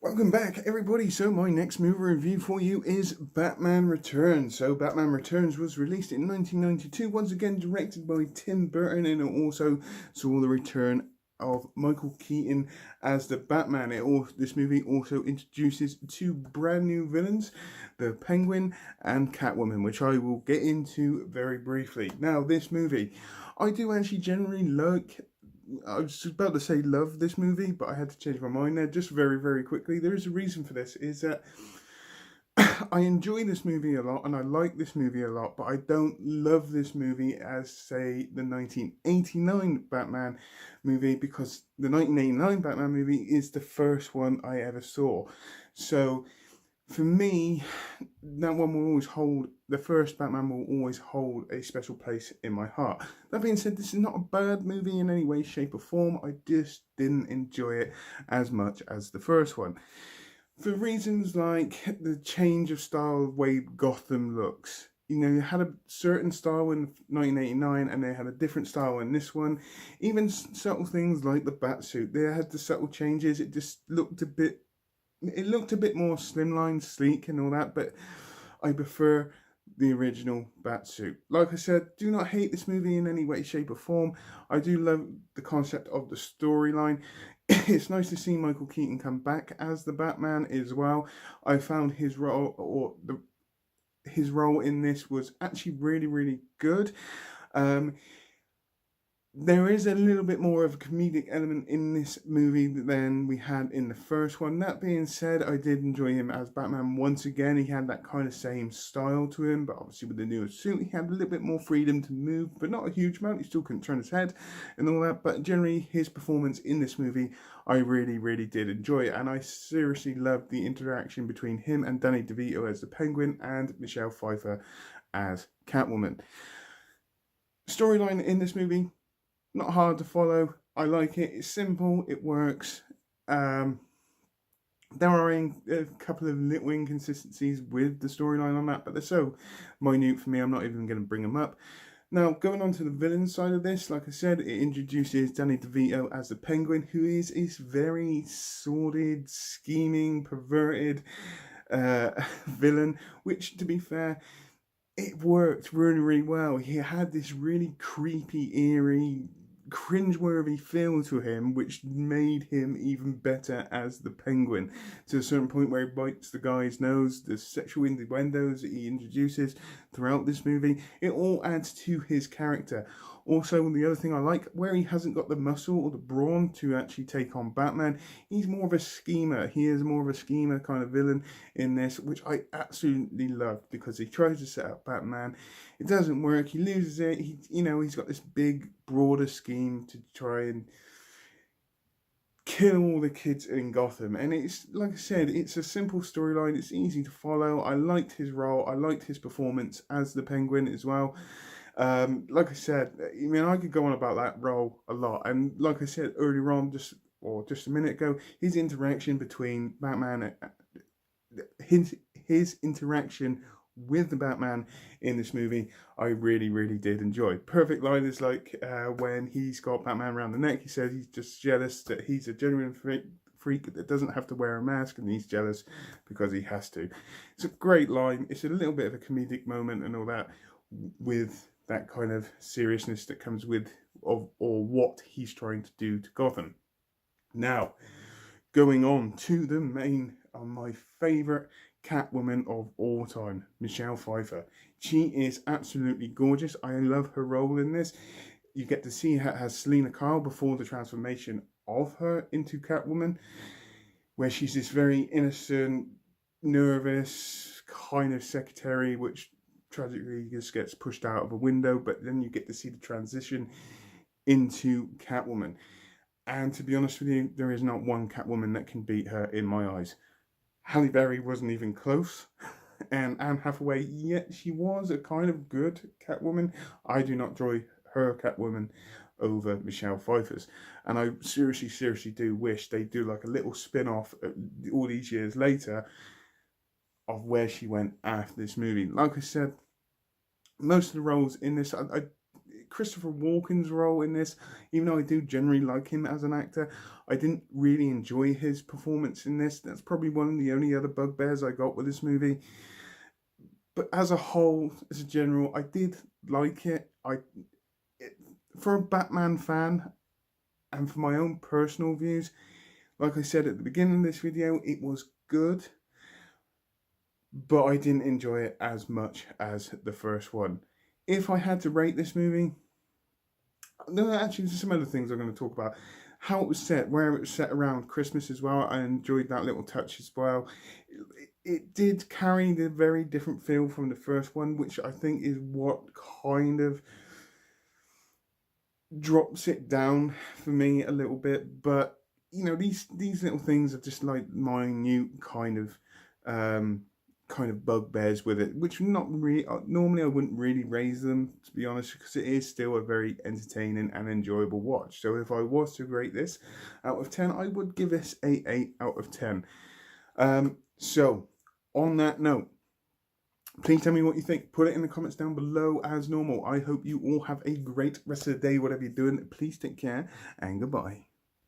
Welcome back, everybody. So my next movie review for you is Batman Returns. So Batman Returns was released in 1992, once again directed by Tim Burton, and it also saw the return of Michael Keaton as the Batman. This movie also introduces two brand new villains, the Penguin and Catwoman, which I will get into very briefly. Now, this movie, I do actually generally like. I was about to say love this movie, but I had to change my mind there just very, very quickly. There is a reason for this, is that I enjoy this movie a lot and I like this movie a lot, but I don't love this movie as, say, the 1989 Batman movie, because the 1989 Batman movie is the first one I ever saw. So for me, that one will always hold, the first Batman will always hold a special place in my heart. That being said, this is not a bad movie in any way, shape or form. I just didn't enjoy it as much as the first one. For reasons like the change of style, the way Gotham looks. You know, you had a certain style in 1989 and they had a different style in this one. Even subtle things like the Batsuit, they had the subtle changes. It just looked a bit more slimline, sleek and all that, but I prefer the original Batsuit. Like I said, do not hate this movie in any way, shape or form. I do love the concept of the storyline. It's nice to see Michael Keaton come back as the Batman as well. I found his role, his role in this was actually really, really good. There is a little bit more of a comedic element in this movie than we had in the first one. That being said, I did enjoy him as Batman once again. He had that kind of same style to him, but obviously with the newer suit, he had a little bit more freedom to move, but not a huge amount. He still couldn't turn his head and all that. But generally, his performance in this movie, I really, really did enjoy it. And I seriously loved the interaction between him and Danny DeVito as the Penguin and Michelle Pfeiffer as Catwoman. Storyline in this movie, not hard to follow. I like it. It's simple. It works. There are a couple of little inconsistencies with the storyline on that, but they're so minute for me, I'm not even going to bring them up. Now, going on to the villain side of this, like I said, it introduces Danny DeVito as the Penguin, who is very sordid, scheming, perverted villain, which, to be fair, it worked really, really well. He had this really creepy, eerie, cringeworthy feel to him, which made him even better as the Penguin, to a certain point where he bites the guy's nose. The sexual innuendos that he introduces throughout this movie, it all adds to his character. Also, the other thing I like, where he hasn't got the muscle or the brawn to actually take on Batman, he's more of a schemer. He is more of a schemer kind of villain in this, which I absolutely loved, because he tries to set up Batman. It doesn't work. He loses it. He's got this big, broader scheme to try and kill all the kids in Gotham. And it's, like I said, it's a simple storyline. It's easy to follow. I liked his role. I liked his performance as the Penguin as well. Like I said, I could go on about that role a lot. And like I said earlier on, just a minute ago, his interaction between Batman, his interaction with the Batman in this movie, I really, really did enjoy. Perfect line is like when he's got Batman around the neck, he says he's just jealous that he's a genuine freak that doesn't have to wear a mask, and he's jealous because he has to. It's a great line. It's a little bit of a comedic moment and all that, with that kind of seriousness that comes with or what he's trying to do to Gotham. Now, going on to the main, my favourite Catwoman of all time, Michelle Pfeiffer. She is absolutely gorgeous. I love her role in this. You get to see her as Selena Kyle before the transformation of her into Catwoman, where she's this very innocent, nervous kind of secretary, which tragically just gets pushed out of a window, but then you get to see the transition into Catwoman. And to be honest with you, there is not one Catwoman that can beat her in my eyes. Halle Berry wasn't even close, and Anne Hathaway, yet she was a kind of good Catwoman. I do not enjoy her Catwoman over Michelle Pfeiffer's, and I seriously do wish they do like a little spin-off all these years later of where she went after this movie. Like I said, most of the roles in this, Christopher Walken's role in this, even though I do generally like him as an actor, I didn't really enjoy his performance in this. That's probably one of the only other bugbears I got with this movie. But as a whole, as a general, I did like it. For a Batman fan, and for my own personal views, like I said at the beginning of this video, it was good, but I didn't enjoy it as much as the first one. If I had to rate this movie, actually there's some other things I'm going to talk about. How it was set, where it was set around Christmas as well. I enjoyed that little touch as well. It did carry the very different feel from the first one, which I think is what kind of drops it down for me a little bit. But you know, these little things are just like minute kind of bugbears with it, which not really normally I wouldn't really raise them, to be honest, because it is still a very entertaining and enjoyable watch. So if I was to rate this out of 10, I would give this a 8 out of 10. So on that note, please tell me what you think. Put it in the comments down below as normal. I hope you all have a great rest of the day, whatever you're doing. Please take care and goodbye.